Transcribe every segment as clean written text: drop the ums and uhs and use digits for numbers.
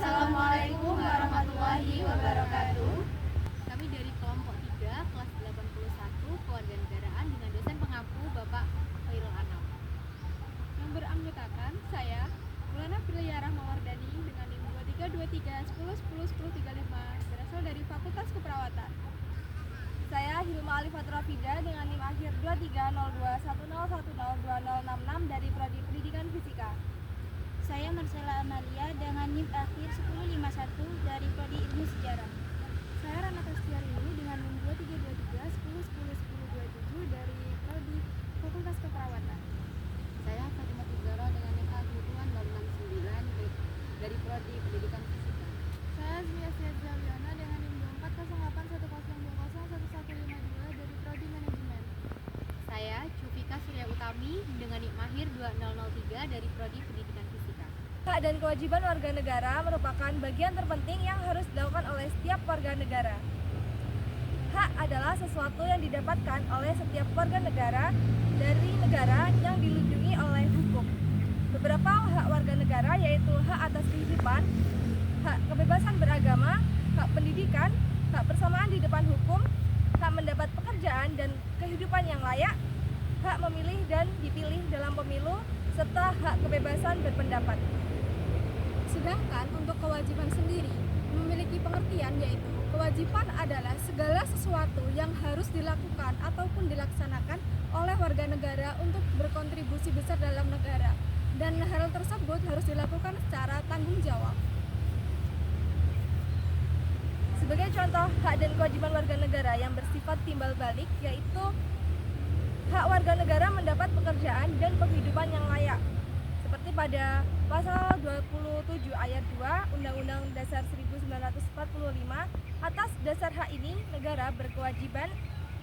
Assalamualaikum warahmatullahi wabarakatuh. Kami dari kelompok 3, kelas 81, Kewarganegaraan dengan dosen pengampu Bapak Khairul Anam. Yang beranggotakan saya, Maulana Filyarah Mawardani dengan NIM 2323 10 10 10 35 berasal dari Fakultas Keperawatan. Saya Hilma Alifat Rafida dengan NIM akhir 230210102066 dari Prodi Pendidikan Fisika. Saya Marcella Amalia dengan NIM akhir 1051 dari Prodi Ilmu Sejarah. Saya Rana Tastiarini dengan NIM 2323 10 10 10 27 dari Prodi Fakultas Keperawatan. Saya Fatimah Tizara dengan NIM akhir 2069 dari Prodi Pendidikan Fisika. Saya Zmiya Zawiana dengan NIM 240810201152 dari Prodi Manajemen. Saya Cufika Surya Utami dengan NIM akhir 2003 dari Prodi Pendidikan Fisika. Hak dan kewajiban warga negara merupakan bagian terpenting yang harus dilakukan oleh setiap warga negara. Hak adalah sesuatu yang didapatkan oleh setiap warga negara dari negara yang dilindungi oleh hukum. Beberapa hak warga negara yaitu hak atas kehidupan, hak kebebasan beragama, hak pendidikan, hak persamaan di depan hukum, hak mendapat pekerjaan dan kehidupan yang layak, hak memilih dan dipilih dalam pemilu, serta hak kebebasan berpendapat. Sedangkan untuk kewajiban sendiri memiliki pengertian yaitu kewajiban adalah segala sesuatu yang harus dilakukan ataupun dilaksanakan oleh warga negara untuk berkontribusi besar dalam negara, dan hal tersebut harus dilakukan secara tanggung jawab. Sebagai contoh hak dan kewajiban warga negara yang bersifat timbal balik yaitu hak warga negara mendapat pekerjaan dan penghidupan yang layak. Seperti pada pasal 27 ayat 2 Undang-Undang Dasar 1945, atas dasar hak ini negara berkewajiban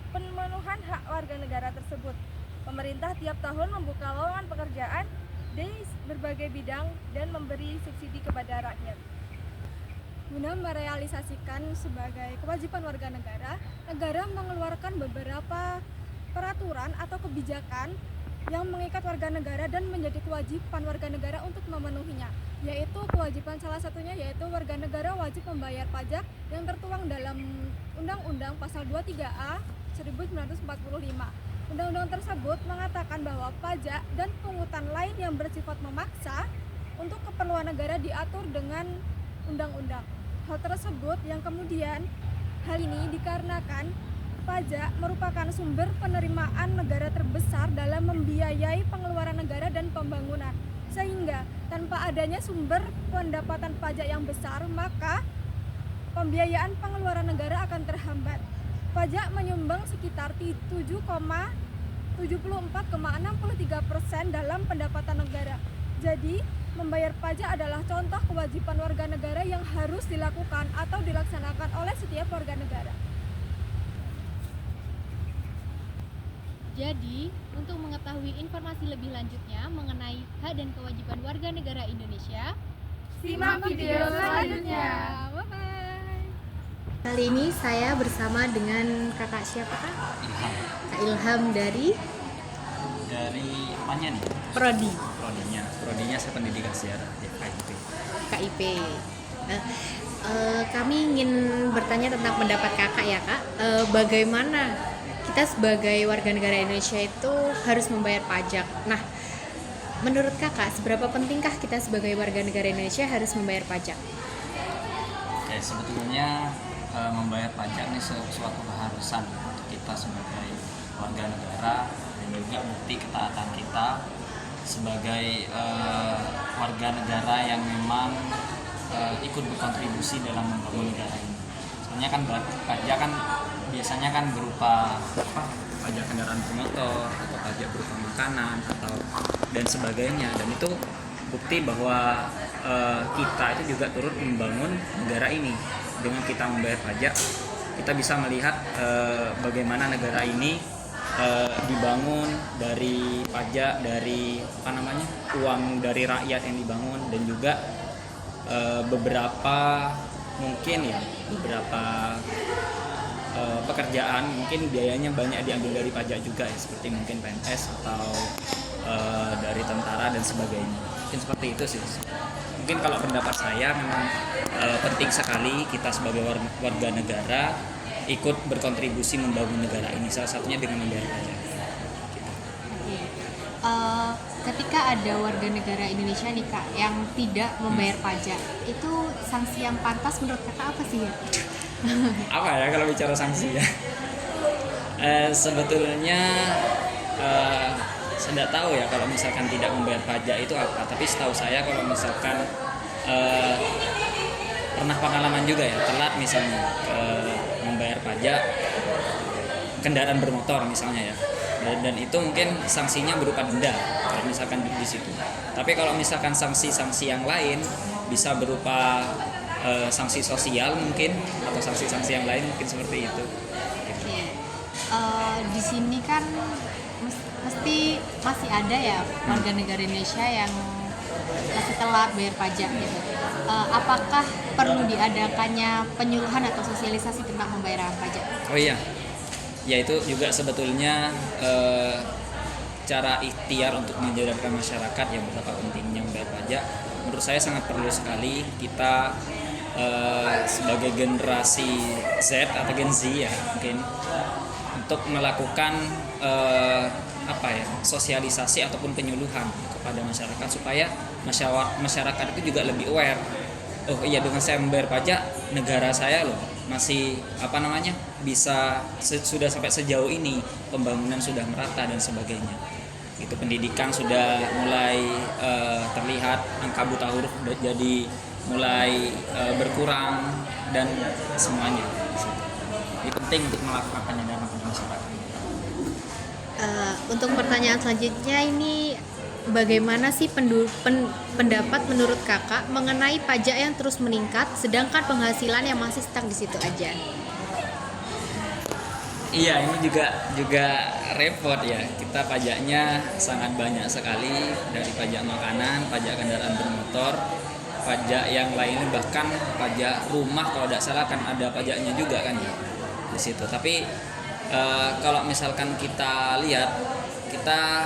pemenuhan hak warga negara tersebut. Pemerintah tiap tahun membuka lowongan pekerjaan di berbagai bidang dan memberi subsidi kepada rakyat. Guna merealisasikan sebagai kewajiban warga negara, negara mengeluarkan beberapa peraturan atau kebijakan yang mengikat warga negara dan menjadi kewajiban warga negara untuk memenuhinya, yaitu kewajiban salah satunya yaitu warga negara wajib membayar pajak yang tertuang dalam Undang-Undang Pasal 23A 1945. Undang-undang tersebut mengatakan bahwa pajak dan pungutan lain yang bersifat memaksa untuk keperluan negara diatur dengan undang-undang. Hal tersebut yang kemudian hal ini dikarenakan pajak merupakan sumber penerimaan negara terbesar dalam membiayai pengeluaran negara dan pembangunan. Sehingga tanpa adanya sumber pendapatan pajak yang besar, maka pembiayaan pengeluaran negara akan terhambat. Pajak menyumbang sekitar 7,74,63% dalam pendapatan negara. Jadi, membayar pajak adalah contoh kewajiban warga negara yang harus dilakukan atau dilaksanakan oleh setiap warga negara. Jadi, untuk mengetahui informasi lebih lanjutnya mengenai hak dan kewajiban warga negara Indonesia, Simak video selanjutnya. Bye-bye. Kali ini saya bersama dengan kakak siapa kak? Kak Ilham dari apanya nih? Prodi Prodinya saya pendidikan sejarah di KIP. KIP. Nah, kami ingin bertanya tentang pendapat kakak ya kak. Bagaimana kita sebagai warga negara Indonesia itu harus membayar pajak? Nah, menurut kakak seberapa pentingkah kita sebagai warga negara Indonesia harus membayar pajak? Oke, sebetulnya membayar pajak ini suatu keharusan untuk kita sebagai warga negara dan juga bukti ketaatan kita sebagai warga negara yang memang ikut berkontribusi dalam membangun negara ini. Soalnya kan pajak kan biasanya kan berupa pajak kendaraan bermotor atau pajak berupa makanan atau dan sebagainya, dan itu bukti bahwa kita itu juga turut membangun negara ini. Dengan kita membayar pajak, kita bisa melihat bagaimana negara ini dibangun dari pajak, dari uang dari rakyat yang dibangun, dan juga beberapa pekerjaan mungkin biayanya banyak diambil dari pajak juga ya, seperti mungkin PNS atau dari tentara dan sebagainya. Mungkin seperti itu sih. mungkin kalau pendapat saya memang penting sekali kita sebagai warga negara ikut berkontribusi membangun negara ini, salah satunya dengan membayar pajak. Oke. Ketika ada warga negara Indonesia nih Kak yang tidak membayar pajak, itu sanksi yang pantas menurut Kakak apa sih ya? Apa ya kalau bicara sanksi ya? Sebetulnya saya tidak tahu ya kalau misalkan tidak membayar pajak itu apa, tapi setahu saya kalau misalkan pernah pengalaman juga ya, telat misalnya membayar pajak kendaraan bermotor misalnya ya, dan itu mungkin sanksinya berupa denda kalau misalkan di situ. Tapi kalau misalkan sanksi-sanksi yang lain bisa berupa sanksi sosial mungkin, atau sanksi-sanksi yang lain mungkin seperti itu. Oke. Di sini kan mesti masih ada ya warga negara Indonesia yang masih telat bayar pajak gitu. Apakah perlu diadakannya penyuluhan atau sosialisasi tentang pembayaran pajak? Oh iya, ya itu juga sebetulnya cara ikhtiar untuk menyadarkan masyarakat yang betapa pentingnya membayar pajak. Menurut saya sangat perlu sekali kita sebagai generasi Z atau Gen Z ya mungkin, untuk melakukan sosialisasi ataupun penyuluhan kepada masyarakat supaya masyarakat itu juga lebih aware. Oh iya, dengan saya membayar pajak, negara saya loh masih bisa sudah sampai sejauh ini, pembangunan sudah merata dan sebagainya. Itu pendidikan sudah mulai terlihat, angka buta huruf jadi mulai berkurang dan semuanya. Ini penting untuk melakukan penyadaran pada masyarakat. Untuk pertanyaan selanjutnya ini, bagaimana sih pendapat menurut Kakak mengenai pajak yang terus meningkat sedangkan penghasilan yang masih stuck di situ aja? Iya, ini juga repot ya. Kita pajaknya sangat banyak sekali, dari pajak makanan, pajak kendaraan bermotor, pajak yang lain, bahkan pajak rumah kalau tidak salah kan ada pajaknya juga kan ya di situ. Tapi kalau misalkan kita lihat, kita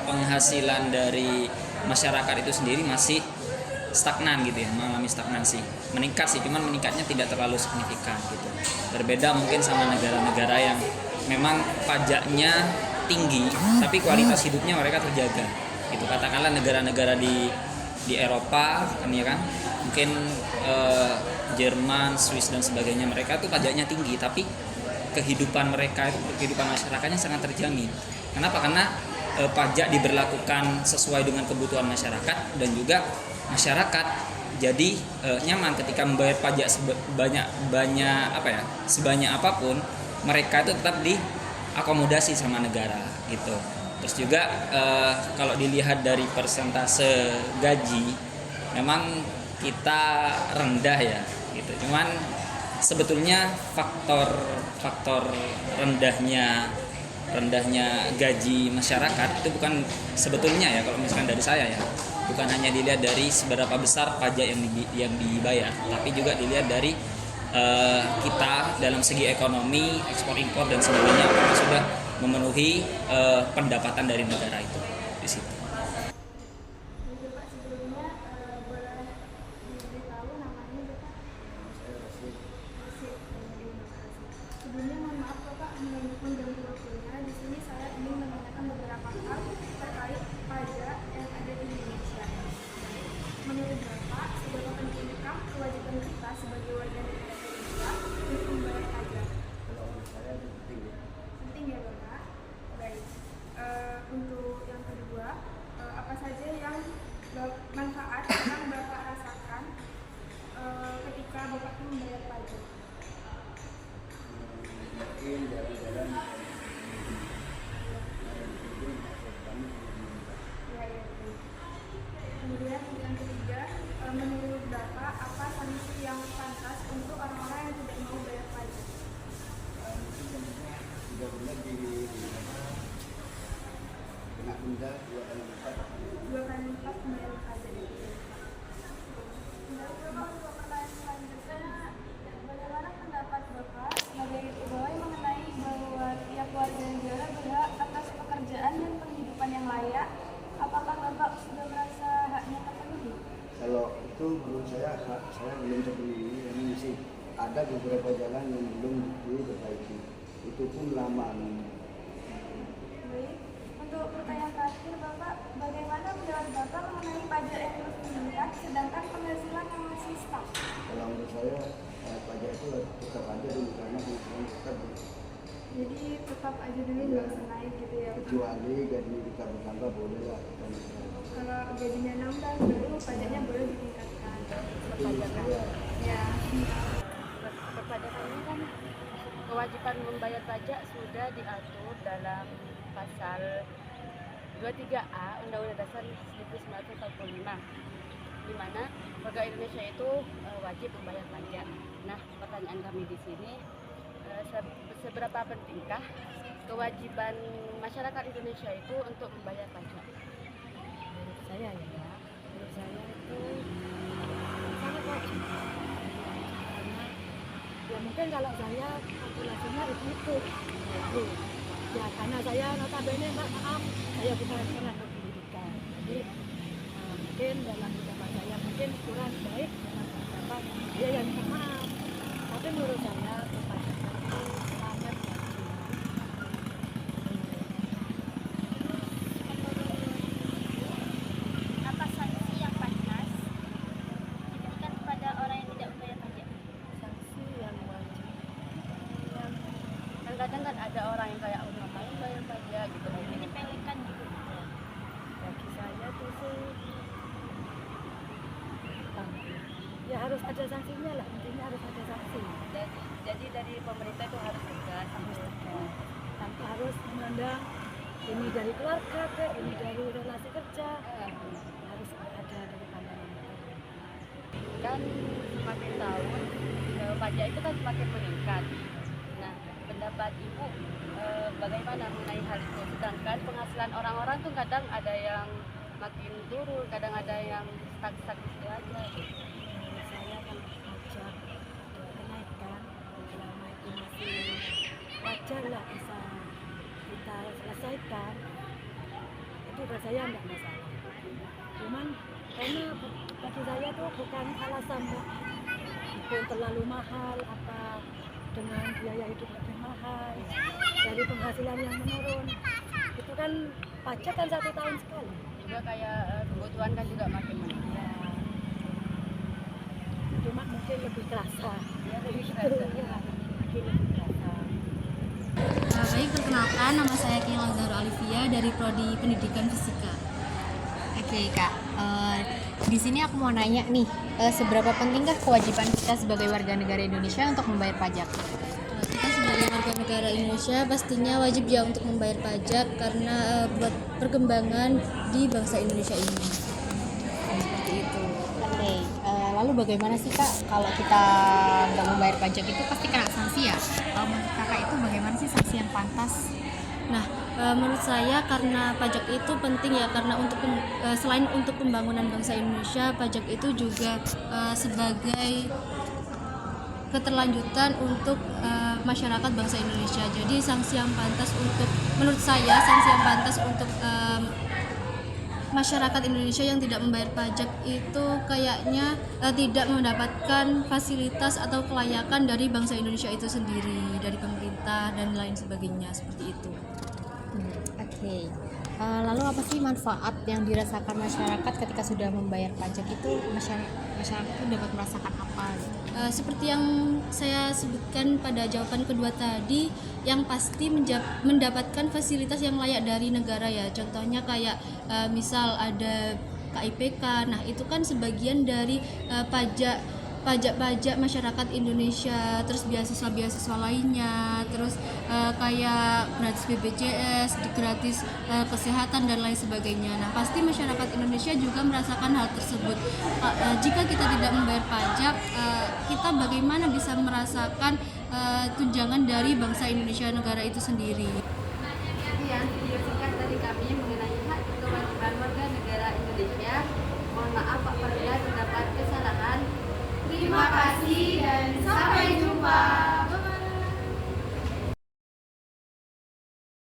penghasilan dari masyarakat itu sendiri masih stagnan gitu ya, mengalami stagnansi. Meningkat sih, cuman meningkatnya tidak terlalu signifikan gitu. Berbeda mungkin sama negara-negara yang memang pajaknya tinggi tapi kualitas hidupnya mereka terjaga gitu. Katakanlah negara-negara di Eropa kan ya kan, mungkin Jerman, Swiss dan sebagainya, mereka tuh pajaknya tinggi tapi kehidupan mereka itu, kehidupan masyarakatnya sangat terjamin. Kenapa? Karena pajak diberlakukan sesuai dengan kebutuhan masyarakat, dan juga masyarakat jadi nyaman ketika membayar pajak sebanyak apapun, mereka itu tetap diakomodasi sama negara gitu. Terus juga kalau dilihat dari persentase gaji, memang kita rendah ya gitu. Cuman sebetulnya faktor rendahnya gaji masyarakat itu bukan sebetulnya ya, kalau misalkan dari saya ya, bukan hanya dilihat dari seberapa besar pajak yang dibayar, tapi juga dilihat dari kita dalam segi ekonomi, ekspor impor dan sebagainya, apakah sudah memenuhi pendapatan dari negara itu di situ. Sebelumnya mohon maaf Bapak mengganggu waktunya. Di sini saya ingin menanyakan beberapa hal terkait pajak yang ada di Indonesia. Menurut Bapak, seberapa pentingkah kewajiban kita sebagai warga negara Indonesia untuk membayar pajak? Kalau menurut saya itu penting ya. Penting ya Bapak. Baik. Untuk yang kedua, apa saja yang manfaat yang Bapak rasakan ketika Bapak membayar pajak? Mungkin jalan-jalan Kemudian yang ketiga, menurut Bapak apa sanksi yang pantas untuk orang-orang yang tidak mau bayar pajak? mungkin tentunya tidak benar kena denda 2 kali lipat. 2 kali lipat membayar pajak itu. Untuk pertanyaan selanjutnya, bagaimana pendapat Bapak sebagai pegawai mengenai bahwa tiap warga negara berhak atas pekerjaan dan penghidupan yang layak? Apakah Bapak sudah merasa haknya ada beberapa jalan yang belum diperbaiki. Itu pun lama. Baik, untuk pertanyaan terakhir Bapak, bagaimana pendapat Bapak mengenai pajak yang terus meningkat sedangkan penghasilan yang masih stuck? Kalau menurut saya pajak itu tetap aja dulu karena penghasilan tetap Jadi tetap aja dulu nggak usah naik gitu ya Pak. kecuali gaji kita bertambah boleh lah. Kalau gajinya nambah baru pajaknya boleh ditingkatkan. Perpajakan. Ya. Perpajakan ini kan kewajiban membayar pajak sudah diatur dalam pasal 23A Undang-Undang Dasar 1945, di mana warga Indonesia itu wajib membayar pajak. Nah, pertanyaan kami di sini, seberapa pentingkah kewajiban masyarakat Indonesia itu untuk membayar pajak? Menurut saya itu sangat wajib, karena ya mungkin kalau saya kalkulasinya itu ya karena saya notabene maaf saya bukan orang berpendidikan, jadi mungkin dalam ucapan saya mungkin kurang baik dengan beberapa dia yang minta maaf, tapi menurut saya kepajakan itu sangat wajib. Apa sanksi yang pantas diberikan kepada orang yang tidak membayar pajak? Sanksi yang wajib Kan kadang kan ada orang yang kayak ngapain bayar pajak gitu. Menyepelekan gitu. bagi saya tuh sih ya harus ada sanksinya lah, intinya harus ada sanksi. Jadi dari pemerintah itu harus tegas. Tanpa harus memandang ini dari keluarga ini dari relasi kerja, harus ada dari pandangan itu. Kan semakin tahun pajak itu kan semakin meningkat. Nah, pendapat Ibu bagaimana mengenai hal itu? Sedangkan penghasilan orang-orang tuh kadang ada yang makin turun, kadang ada yang stuck gitu aja. Menurut saya kalau pajak kenaikan selama itu masih wajar lah, bisa kita selesaikan, itu buat saya enggak masalah. Cuman karena bagi saya tuh bukan alasan Mbak, itu terlalu mahal apa dengan biaya hidup lebih mahal dari penghasilan yang menurun, itu kan pajak kan 1 tahun sekali. Juga kayak kebutuhan kan juga makin meningkat. Ya, cuma mungkin lebih kerasa Ya, lebih gitu, kerasa. ya, mungkin lebih kerasa. Baik, perkenalkan nama saya Kiel Lazaro Alivia dari Prodi Pendidikan Fisika. Oke Kak, di sini aku mau nanya nih, seberapa pentingkah kewajiban kita sebagai warga negara Indonesia untuk membayar pajak? Kita sebagai warga negara Indonesia pastinya wajib ya untuk membayar pajak karena buat perkembangan di bangsa Indonesia ini. Seperti itu. Oke, lalu bagaimana sih Kak kalau kita nggak membayar pajak itu pasti kena sanksi ya? Kalau menurut Kakak itu bagaimana sih sanksi yang pantas? Nah, menurut saya karena pajak itu penting ya, karena selain untuk pembangunan bangsa Indonesia, pajak itu juga sebagai keterlanjutan untuk masyarakat bangsa Indonesia. Jadi sanksi yang pantas menurut saya sanksi yang pantas untuk masyarakat Indonesia yang tidak membayar pajak itu kayaknya tidak mendapatkan fasilitas atau kelayakan dari bangsa Indonesia itu sendiri, dari pemerintah dan lain sebagainya, seperti itu. Oke. Lalu apa sih manfaat yang dirasakan masyarakat ketika sudah membayar pajak itu? Masyarakat itu dapat merasakan apa? Seperti yang saya sebutkan pada jawaban kedua tadi, yang pasti mendapatkan fasilitas yang layak dari negara ya. Contohnya kayak misal ada KIPK, nah itu kan sebagian dari pajak masyarakat Indonesia, terus beasiswa lainnya, terus kayak gratis BPJS, gratis kesehatan dan lain sebagainya. Nah pasti masyarakat Indonesia juga merasakan hal tersebut. Jika kita tidak membayar pajak, kita bagaimana bisa merasakan tunjangan dari bangsa Indonesia negara itu sendiri.